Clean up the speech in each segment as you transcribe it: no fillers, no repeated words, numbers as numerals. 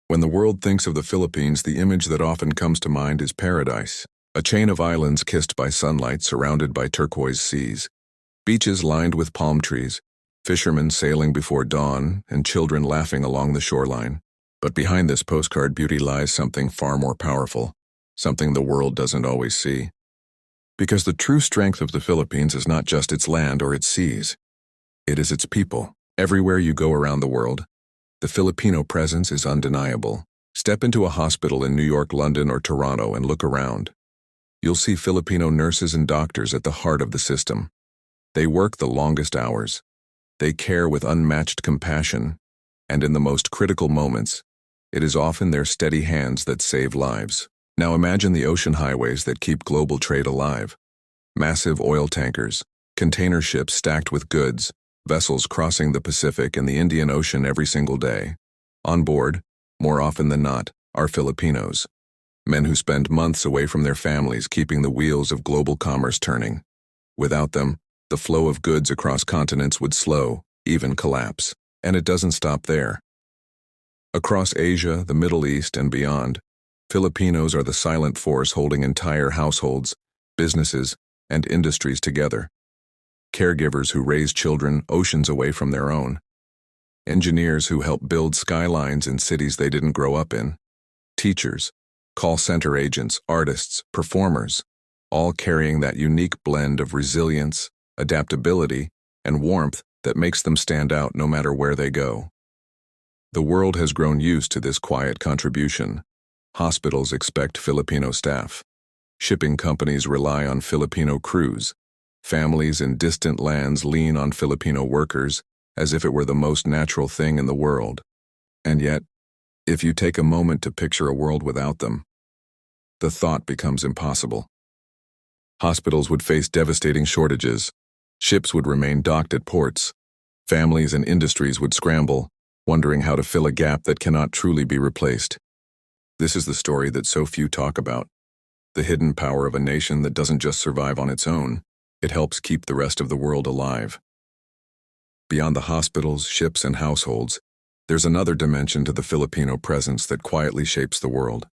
When the world thinks of the Philippines, the image that often comes to mind is paradise. A chain of islands kissed by sunlight, surrounded by turquoise seas. Beaches lined with palm trees, fishermen sailing before dawn, and children laughing along the shoreline. But behind this postcard beauty lies something far more powerful, something the world doesn't always see. Because the true strength of the Philippines is not just its land or its seas. It is its people. Everywhere you go around the world, the Filipino presence is undeniable. Step into a hospital in New York, London, or Toronto and look around. You'll see Filipino nurses and doctors at the heart of the system. They work the longest hours. They care with unmatched compassion, and in the most critical moments, it is often their steady hands that save lives. Now imagine the ocean highways that keep global trade alive. Massive oil tankers, container ships stacked with goods, vessels crossing the Pacific and the Indian Ocean every single day. On board, more often than not, are Filipinos. Men who spend months away from their families keeping the wheels of global commerce turning. Without them, the flow of goods across continents would slow, even collapse. And it doesn't stop there. Across Asia, the Middle East, and beyond, Filipinos are the silent force holding entire households, businesses, and industries together. Caregivers who raise children oceans away from their own. Engineers who help build skylines in cities they didn't grow up in. Teachers, call center agents, artists, performers, all carrying that unique blend of resilience, adaptability, and warmth that makes them stand out no matter where they go. The world has grown used to this quiet contribution. Hospitals expect Filipino staff. Shipping companies rely on Filipino crews. Families in distant lands lean on Filipino workers as if it were the most natural thing in the world. And yet, if you take a moment to picture a world without them, the thought becomes impossible. Hospitals would face devastating shortages. Ships would remain docked at ports. Families and industries would scramble, wondering how to fill a gap that cannot truly be replaced. This is the story that so few talk about. The hidden power of a nation that doesn't just survive on its own, it helps keep the rest of the world alive. Beyond the hospitals, ships, and households, there's another dimension to the Filipino presence that quietly shapes the world.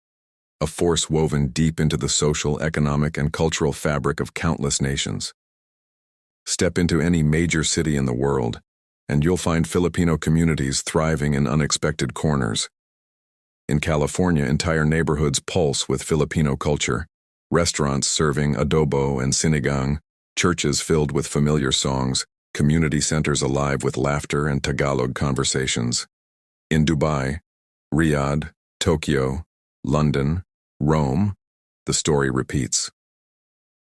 A force woven deep into the social, economic, and cultural fabric of countless nations. Step into any major city in the world, and you'll find Filipino communities thriving in unexpected corners. In California, entire neighborhoods pulse with Filipino culture. Restaurants serving adobo and sinigang, churches filled with familiar songs, community centers alive with laughter and Tagalog conversations. In Dubai, Riyadh, Tokyo, London, Rome, the story repeats.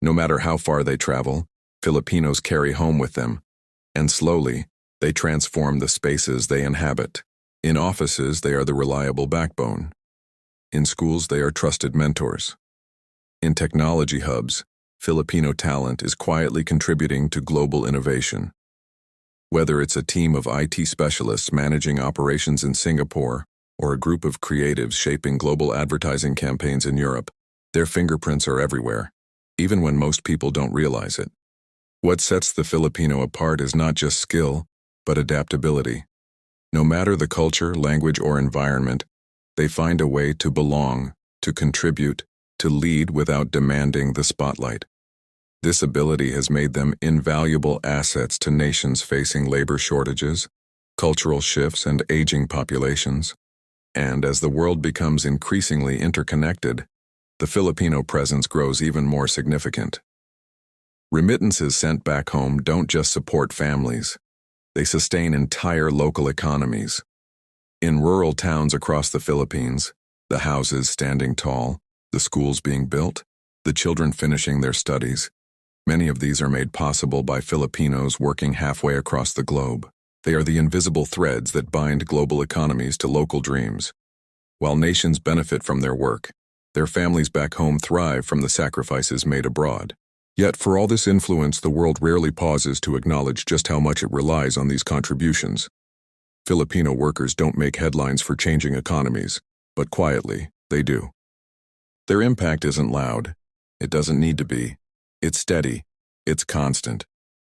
No matter how far they travel, Filipinos carry home with them, and slowly, they transform the spaces they inhabit. In offices, they are the reliable backbone. In schools, they are trusted mentors. In technology hubs, Filipino talent is quietly contributing to global innovation. Whether it's a team of IT specialists managing operations in Singapore or a group of creatives shaping global advertising campaigns in Europe, their fingerprints are everywhere, even when most people don't realize it. What sets the Filipino apart is not just skill, but adaptability. No matter the culture, language, or environment, they find a way to belong, to contribute, to lead without demanding the spotlight. This ability has made them invaluable assets to nations facing labor shortages, cultural shifts, and aging populations. And as the world becomes increasingly interconnected, the Filipino presence grows even more significant. Remittances sent back home don't just support families. They sustain entire local economies. In rural towns across the Philippines, the houses standing tall, the schools being built, the children finishing their studies, many of these are made possible by Filipinos working halfway across the globe. They are the invisible threads that bind global economies to local dreams. While nations benefit from their work, their families back home thrive from the sacrifices made abroad. Yet for all this influence, the world rarely pauses to acknowledge just how much it relies on these contributions. Filipino workers don't make headlines for changing economies, but quietly, they do. Their impact isn't loud. It doesn't need to be. It's steady. It's constant.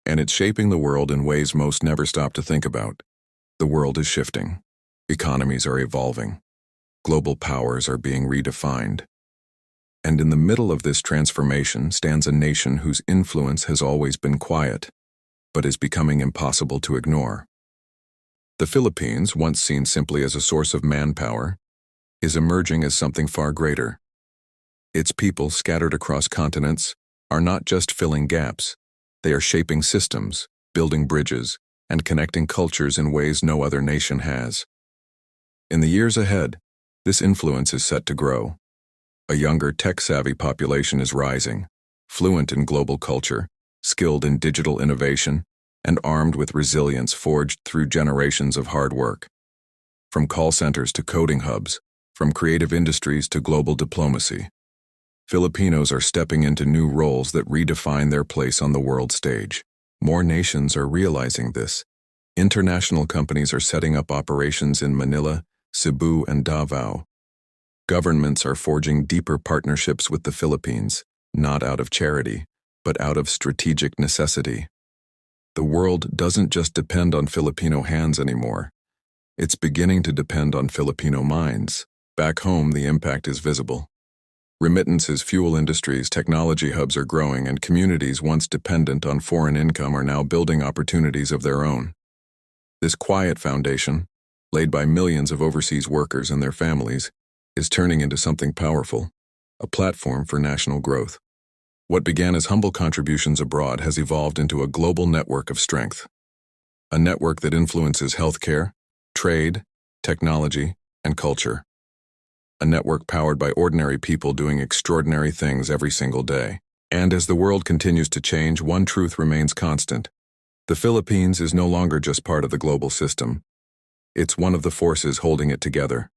And it's shaping the world in ways most never stop to think about. The world is shifting. Economies are evolving. global powers are being redefined. And in the middle of this transformation stands a nation whose influence has always been quiet, but is becoming impossible to ignore. The Philippines, once seen simply as a source of manpower, is emerging as something far greater. Its people, scattered across continents, are not just filling gaps. They are shaping systems, building bridges, and connecting cultures in ways no other nation has. In the years ahead, this influence is set to grow. A younger, tech-savvy population is rising, fluent in global culture, skilled in digital innovation, and armed with resilience forged through generations of hard work. From call centers to coding hubs, from creative industries to global diplomacy, Filipinos are stepping into new roles that redefine their place on the world stage. More nations are realizing this. International companies are setting up operations in Manila, Cebu, and Davao. Governments are forging deeper partnerships with the Philippines, not out of charity, but out of strategic necessity. The world doesn't just depend on Filipino hands anymore. It's beginning to depend on Filipino minds. Back home, the impact is visible. Remittances, fuel industries, technology hubs are growing, and communities once dependent on foreign income are now building opportunities of their own. This quiet foundation, laid by millions of overseas workers and their families, is turning into something powerful, a platform for national growth. What began as humble contributions abroad has evolved into a global network of strength. A network that influences healthcare, trade, technology, and culture. A network powered by ordinary people doing extraordinary things every single day. And as the world continues to change, one truth remains constant. The Philippines is no longer just part of the global system. It's one of the forces holding it together.